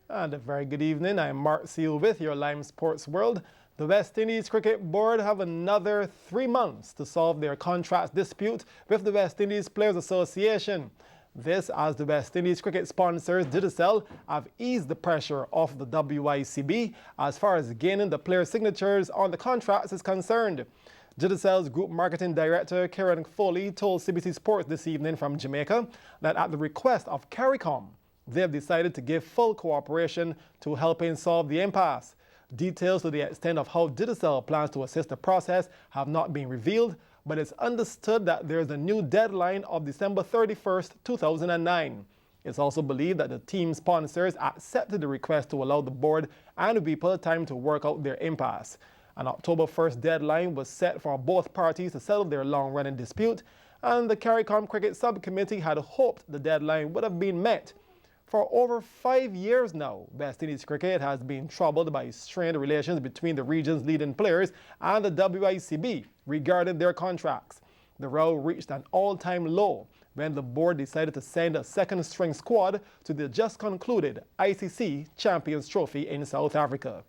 And a very good evening. I'm Mark Seal with your Lime Sports World. The West Indies Cricket Board have another 3 months to solve their contract dispute with the West Indies Players Association. This as the West Indies cricket sponsors Digicel have eased the pressure of the WICB as far as gaining the players' signatures on the contracts is concerned. Digicel's Group Marketing Director Karen Foley told CBC Sports this evening from Jamaica that at the request of CARICOM, they have decided to give full cooperation to helping solve the impasse. Details to the extent of how Digicel plans to assist the process have not been revealed, but it's understood that there is a new deadline of December 31st, 2009. It's also believed that the team sponsors accepted the request to allow the board and people time to work out their impasse. An October 1st deadline was set for both parties to settle their long-running dispute, and the CARICOM Cricket Subcommittee had hoped the deadline would have been met. For over 5 years now, West Indies cricket has been troubled by strained relations between the region's leading players and the WICB regarding their contracts. The row reached an all-time low when the board decided to send a second-string squad to the just concluded ICC Champions Trophy in South Africa.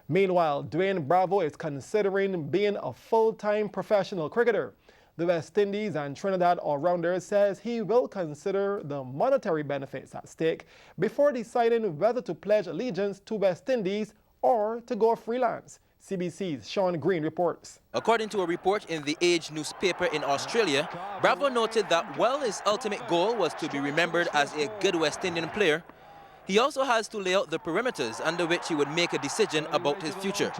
Meanwhile, Dwayne Bravo is considering being a full-time professional cricketer. The West Indies and Trinidad all-rounder says he will consider the monetary benefits at stake before deciding whether to pledge allegiance to West Indies or to go freelance. CBC's Sean Green reports. According to a report in the Age newspaper in Australia, Bravo noted that while his ultimate goal was to be remembered as a good West Indian player, he also has to lay out the perimeters under which he would make a decision about his future.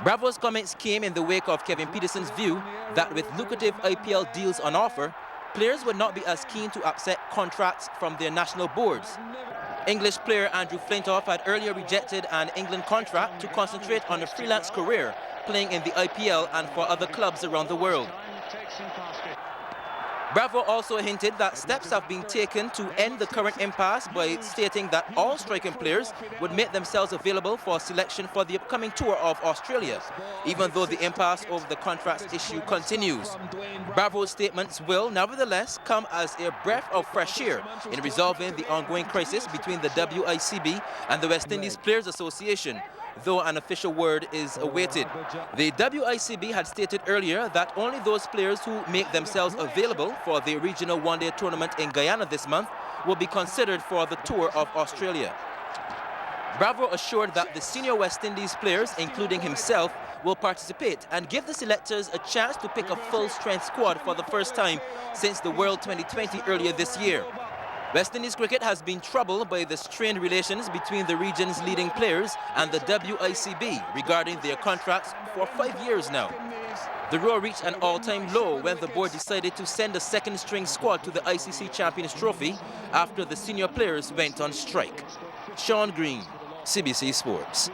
Bravo's comments came in the wake of Kevin Peterson's view that with lucrative IPL deals on offer, players would not be as keen to accept contracts from their national boards. English player Andrew Flintoff had earlier rejected an England contract to concentrate on a freelance career, playing in the IPL and for other clubs around the world. Bravo also hinted that steps have been taken to end the current impasse by stating that all striking players would make themselves available for selection for the upcoming tour of Australia, even though the impasse over the contracts issue continues. Bravo's statements will nevertheless come as a breath of fresh air in resolving the ongoing crisis between the WICB and the West Indies Players Association, though an official word is awaited. The WICB had stated earlier that only those players who make themselves available for the regional one-day tournament in Guyana this month will be considered for the tour of Australia. Bravo assured that the senior West Indies players, including himself, will participate and give the selectors a chance to pick a full-strength squad for the first time since the World 2020 earlier this year. West Indies cricket has been troubled by the strained relations between the region's leading players and the WICB regarding their contracts for 5 years now. The row reached an all-time low when the board decided to send a second-string squad to the ICC Champions Trophy after the senior players went on strike. Sean Green, CBC Sports.